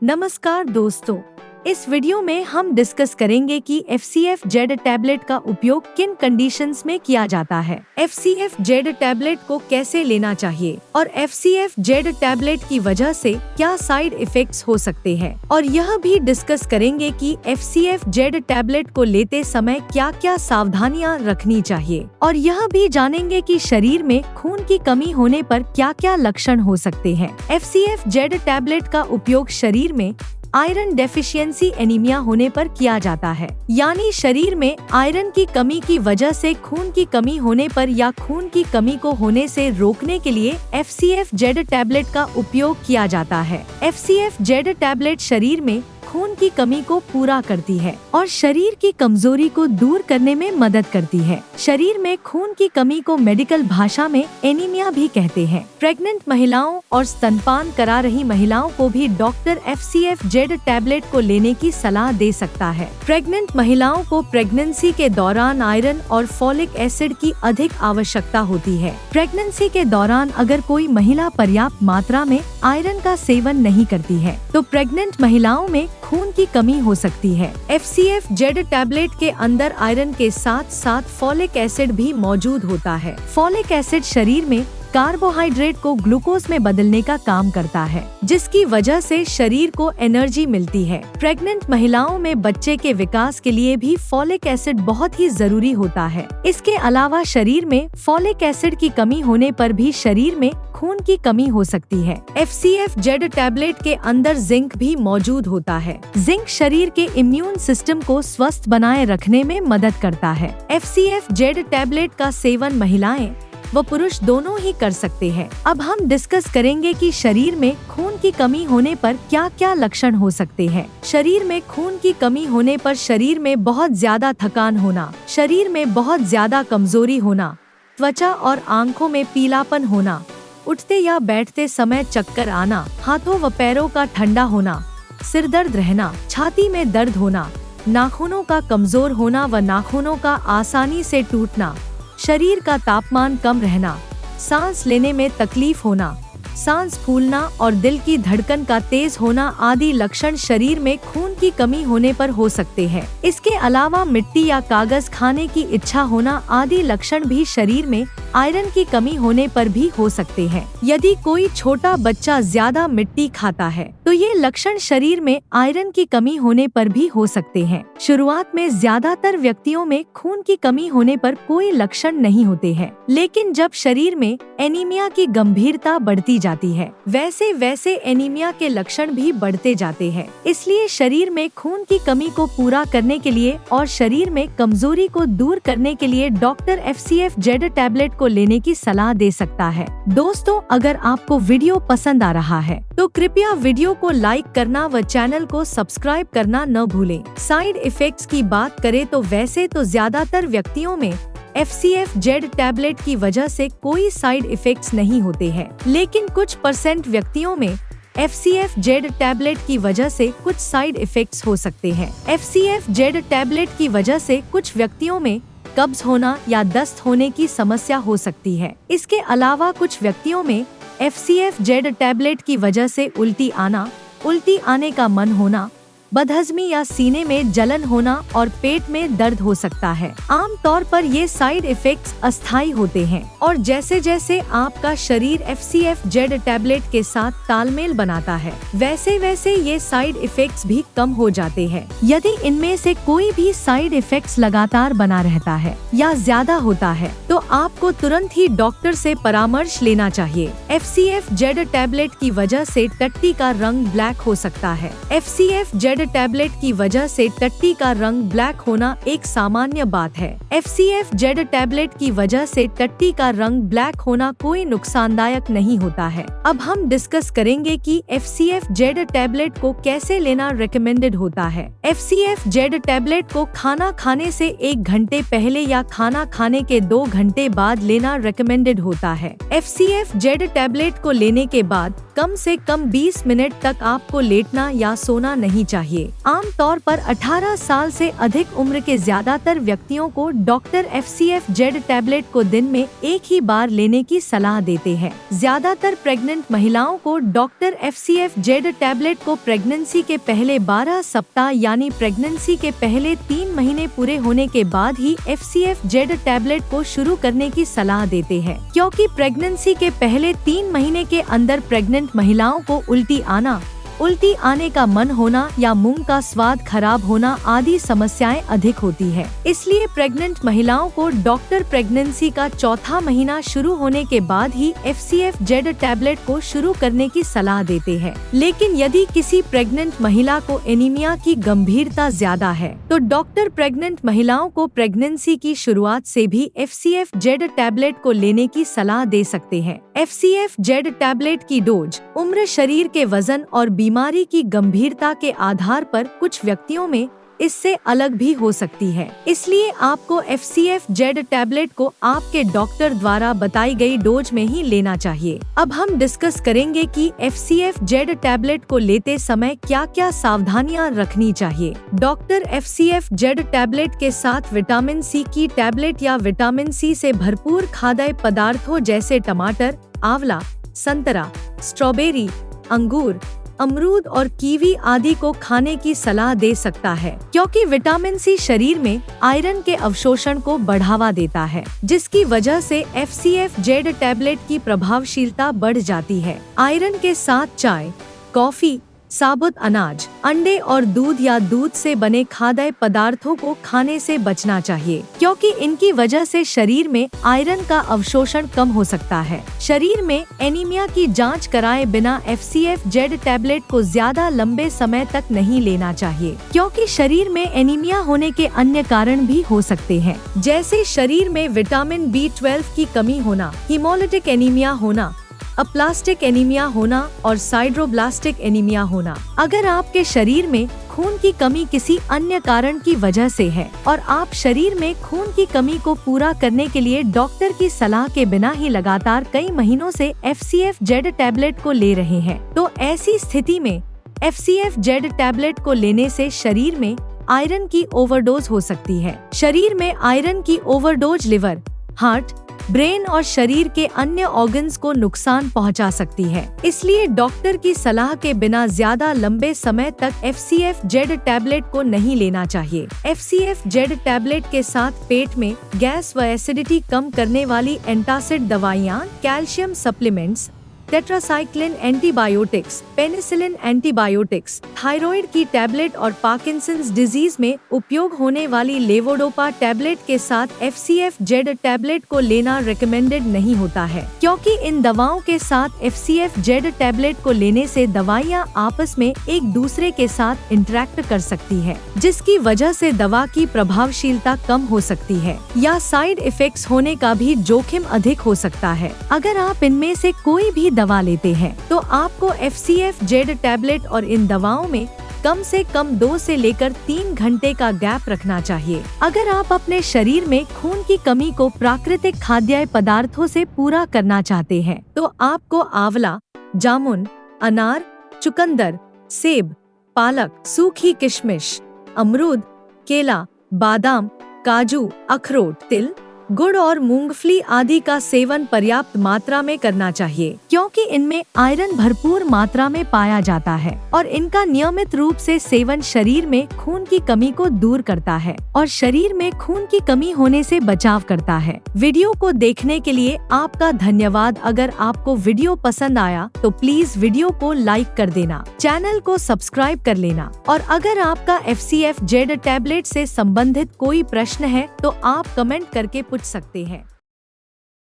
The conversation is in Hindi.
नमस्कार दोस्तों, इस वीडियो में हम डिस्कस करेंगे कि FCFZ टैबलेट का उपयोग किन कंडीशंस में किया जाता है, FCFZ टैबलेट को कैसे लेना चाहिए और FCFZ टैबलेट की वजह से क्या साइड इफेक्ट्स हो सकते हैं, और यह भी डिस्कस करेंगे कि FCFZ टैबलेट को लेते समय क्या क्या सावधानियां रखनी चाहिए, और यह भी जानेंगे कि शरीर में खून की कमी होने पर क्या क्या लक्षण हो सकते हैं। FCFZ टैबलेट का उपयोग शरीर में आयरन डेफिशिएंसी एनीमिया होने पर किया जाता है, यानी शरीर में आयरन की कमी की वजह से खून की कमी होने पर या खून की कमी को होने से रोकने के लिए FCFZ टैबलेट का उपयोग किया जाता है। FCFZ टैबलेट शरीर में खून की कमी को पूरा करती है और शरीर की कमजोरी को दूर करने में मदद करती है। शरीर में खून की कमी को मेडिकल भाषा में एनीमिया भी कहते हैं। प्रेग्नेंट महिलाओं और स्तनपान करा रही महिलाओं को भी डॉक्टर FCFZ टैबलेट को लेने की सलाह दे सकता है। प्रेग्नेंट महिलाओं को प्रेगनेंसी के दौरान आयरन और फॉलिक एसिड की अधिक आवश्यकता होती है। प्रेगनेंसी के दौरान अगर कोई महिला पर्याप्त मात्रा में आयरन का सेवन नहीं करती है तो प्रेग्नेंट महिलाओं में खून की कमी हो सकती है। FCFZ टैबलेट के अंदर आयरन के साथ साथ फॉलिक एसिड भी मौजूद होता है। फॉलिक एसिड शरीर में कार्बोहाइड्रेट को ग्लूकोज में बदलने का काम करता है, जिसकी वजह से शरीर को एनर्जी मिलती है। प्रेग्नेंट महिलाओं में बच्चे के विकास के लिए भी फॉलिक एसिड बहुत ही जरूरी होता है। इसके अलावा शरीर में फॉलिक एसिड की कमी होने पर भी शरीर में खून की कमी हो सकती है। FCFZ टैबलेट के अंदर जिंक भी मौजूद होता है। जिंक शरीर के इम्यून सिस्टम को स्वस्थ बनाए रखने में मदद करता है। FCFZ टैबलेट का सेवन महिलाएं व पुरुष दोनों ही कर सकते हैं। अब हम डिस्कस करेंगे कि शरीर में खून की कमी होने पर क्या क्या लक्षण हो सकते हैं। शरीर में खून की कमी होने पर शरीर में बहुत ज्यादा थकान होना, शरीर में बहुत ज्यादा कमजोरी होना, त्वचा और आंखों में पीलापन होना, उठते या बैठते समय चक्कर आना, हाथों व पैरों का ठंडा होना, सिर दर्द रहना, छाती में दर्द होना, नाखूनों का कमजोर होना व नाखूनों का आसानी से टूटना, शरीर का तापमान कम रहना, सांस लेने में तकलीफ होना, सांस फूलना और दिल की धड़कन का तेज होना आदि लक्षण शरीर में खून की कमी होने पर हो सकते हैं। इसके अलावा मिट्टी या कागज खाने की इच्छा होना आदि लक्षण भी शरीर में आयरन की कमी होने पर भी हो सकते हैं। यदि कोई छोटा बच्चा ज्यादा मिट्टी खाता है तो ये लक्षण शरीर में आयरन की कमी होने पर भी हो सकते हैं। शुरुआत में ज्यादातर व्यक्तियों में खून की कमी होने पर कोई लक्षण नहीं होते हैं, लेकिन जब शरीर में एनीमिया की गंभीरता बढ़ती जाती है वैसे वैसे एनीमिया के लक्षण भी बढ़ते जाते हैं। इसलिए शरीर में खून की कमी को पूरा करने के लिए और शरीर में कमजोरी को दूर करने के लिए डॉक्टर FCFZ टैबलेट को लेने की सलाह दे सकता है। दोस्तों, अगर आपको वीडियो पसंद आ रहा है तो कृपया वीडियो को लाइक करना व चैनल को सब्सक्राइब करना न भूलें। साइड इफेक्ट्स की बात करें तो वैसे तो ज्यादातर व्यक्तियों में FCFZ टैबलेट की वजह से कोई साइड इफेक्ट्स नहीं होते हैं, लेकिन कुछ % व्यक्तियों में FCFZ टैबलेट की वजह से कुछ साइड इफेक्ट्स हो सकते हैं। FCFZ टैबलेट की वजह से कुछ व्यक्तियों में कब्ज होना या दस्त होने की समस्या हो सकती है। इसके अलावा कुछ व्यक्तियों में FCFZ टैबलेट की वजह से उल्टी आने का मन होना, बदहजमी या सीने में जलन होना और पेट में दर्द हो सकता है। आम तौर पर ये साइड इफेक्ट्स अस्थायी होते हैं और जैसे जैसे आपका शरीर FCFZ टैबलेट के साथ तालमेल बनाता है वैसे वैसे ये साइड इफेक्ट्स भी कम हो जाते हैं। यदि इनमें से कोई भी साइड इफेक्ट्स लगातार बना रहता है या ज्यादा होता है तो आपको तुरंत ही डॉक्टर से परामर्श लेना चाहिए। FCFZ टैबलेट की वजह से टट्टी का रंग ब्लैक हो सकता है। FCFZ टैबलेट की वजह से टट्टी का रंग ब्लैक होना एक सामान्य बात है। FCFZ टैबलेट की वजह से टट्टी का रंग ब्लैक होना कोई नुकसानदायक नहीं होता है। अब हम डिस्कस करेंगे कि FCFZ टैबलेट को कैसे लेना रिकमेंडेड होता है। FCFZ टैबलेट को खाना खाने से 1 घंटे पहले या खाना खाने के 2 घंटे बाद लेना रिकमेंडेड होता है। FCFZ टैबलेट को लेने के बाद कम से कम 20 मिनट तक आपको लेटना या सोना नहीं चाहिए। चाहिए। आमतौर पर 18 साल से अधिक उम्र के ज्यादातर व्यक्तियों को डॉक्टर FCFZ टैबलेट को दिन में एक ही बार लेने की सलाह देते हैं। ज्यादातर प्रेग्नेंट महिलाओं को डॉक्टर FCFZ टैबलेट को प्रेगनेंसी के पहले 12 सप्ताह यानी प्रेगनेंसी के पहले 3 महीने पूरे होने के बाद ही FCFZ टैबलेट को शुरू करने की सलाह देते हैं, क्योंकि प्रेगनेंसी के पहले 3 महीने के अंदर प्रेग्नेंट महिलाओं को उल्टी आने का मन होना या मुंह का स्वाद खराब होना आदि समस्याएं अधिक होती है। इसलिए प्रेग्नेंट महिलाओं को डॉक्टर प्रेगनेंसी का चौथा महीना शुरू होने के बाद ही FCFZ टैबलेट को शुरू करने की सलाह देते हैं। लेकिन यदि किसी प्रेग्नेंट महिला को एनीमिया की गंभीरता ज्यादा है तो डॉक्टर प्रेग्नेंट महिलाओं को प्रेगनेंसी की शुरुआत से भी FCFZ टैबलेट को लेने की सलाह दे सकते हैं। FCFZ टैबलेट की डोज, उम्र, शरीर के वजन और बीमारी की गंभीरता के आधार पर कुछ व्यक्तियों में इससे अलग भी हो सकती है। इसलिए आपको FCFZ टैबलेट को आपके डॉक्टर द्वारा बताई गई डोज में ही लेना चाहिए। अब हम डिस्कस करेंगे कि FCFZ टैबलेट को लेते समय क्या क्या सावधानियां रखनी चाहिए। डॉक्टर FCFZ टैबलेट के साथ विटामिन C की टैबलेट या विटामिन C से भरपूर खाद्य पदार्थों जैसे टमाटर, आंवला, संतरा, स्ट्रॉबेरी, अंगूर, अमरूद और कीवी आदि को खाने की सलाह दे सकता है, क्योंकि विटामिन C शरीर में आयरन के अवशोषण को बढ़ावा देता है, जिसकी वजह से FCFZ टैबलेट की प्रभावशीलता बढ़ जाती है। आयरन के साथ चाय, कॉफी, साबुत अनाज, अंडे और दूध या दूध से बने खाद्य पदार्थों को खाने से बचना चाहिए, क्योंकि इनकी वजह से शरीर में आयरन का अवशोषण कम हो सकता है। शरीर में एनीमिया की जांच कराए बिना FCFZ टैबलेट को ज्यादा लंबे समय तक नहीं लेना चाहिए, क्योंकि शरीर में एनीमिया होने के अन्य कारण भी हो सकते हैं, जैसे शरीर में विटामिन B12 की कमी होना, हीमोलिटिक एनीमिया होना, अप्लास्टिक एनीमिया होना और साइड्रोब्लास्टिक एनीमिया होना। अगर आपके शरीर में खून की कमी किसी अन्य कारण की वजह से है और आप शरीर में खून की कमी को पूरा करने के लिए डॉक्टर की सलाह के बिना ही लगातार कई महीनों से FCFZ टैबलेट को ले रहे हैं, तो ऐसी स्थिति में FCFZ टैबलेट को लेने से शरीर में आयरन की ओवरडोज हो सकती है। शरीर में आयरन की ओवरडोज लिवर, हार्ट, ब्रेन और शरीर के अन्य ऑर्गन्स को नुकसान पहुंचा सकती है। इसलिए डॉक्टर की सलाह के बिना ज्यादा लंबे समय तक FCFZ टैबलेट को नहीं लेना चाहिए। FCFZ टैबलेट के साथ पेट में गैस व एसिडिटी कम करने वाली एंटासिड दवाइयाँ, calcium supplements, tetracycline antibiotics, penicillin antibiotics, thyroid की टैबलेट और पार्किंसंस डिजीज में उपयोग होने वाली लेवोडोपा टैबलेट के साथ FCFZ टैबलेट को लेना रिकमेंडेड नहीं होता है, क्योंकि इन दवाओं के साथ FCFZ टैबलेट को लेने से दवाइयां आपस में एक दूसरे के साथ इंटरेक्ट कर सकती है, जिसकी वजह से दवा की प्रभावशीलता कम हो सकती है या साइड इफेक्ट्स होने का भी जोखिम अधिक हो सकता है। अगर आप इनमें से कोई भी दवा लेते हैं तो आपको FCFZ टैबलेट और इन दवाओं में कम से कम 2 से लेकर 3 घंटे का गैप रखना चाहिए। अगर आप अपने शरीर में खून की कमी को प्राकृतिक खाद्य पदार्थों से पूरा करना चाहते हैं तो आपको आंवला, जामुन, अनार, चुकंदर, सेब, पालक, सूखी किशमिश, अमरूद, केला, बादाम, काजू, अखरोट, तिल, गुड़ और मूंगफली आदि का सेवन पर्याप्त मात्रा में करना चाहिए, क्योंकि इनमें आयरन भरपूर मात्रा में पाया जाता है और इनका नियमित रूप से सेवन शरीर में खून की कमी को दूर करता है और शरीर में खून की कमी होने से बचाव करता है। वीडियो को देखने के लिए आपका धन्यवाद। अगर आपको वीडियो पसंद आया तो प्लीज वीडियो को लाइक कर देना, चैनल को सब्सक्राइब कर लेना और अगर आपका FCFZ टैबलेट से संबंधित कोई प्रश्न है तो आप कमेंट करके पूछ सकते हैं।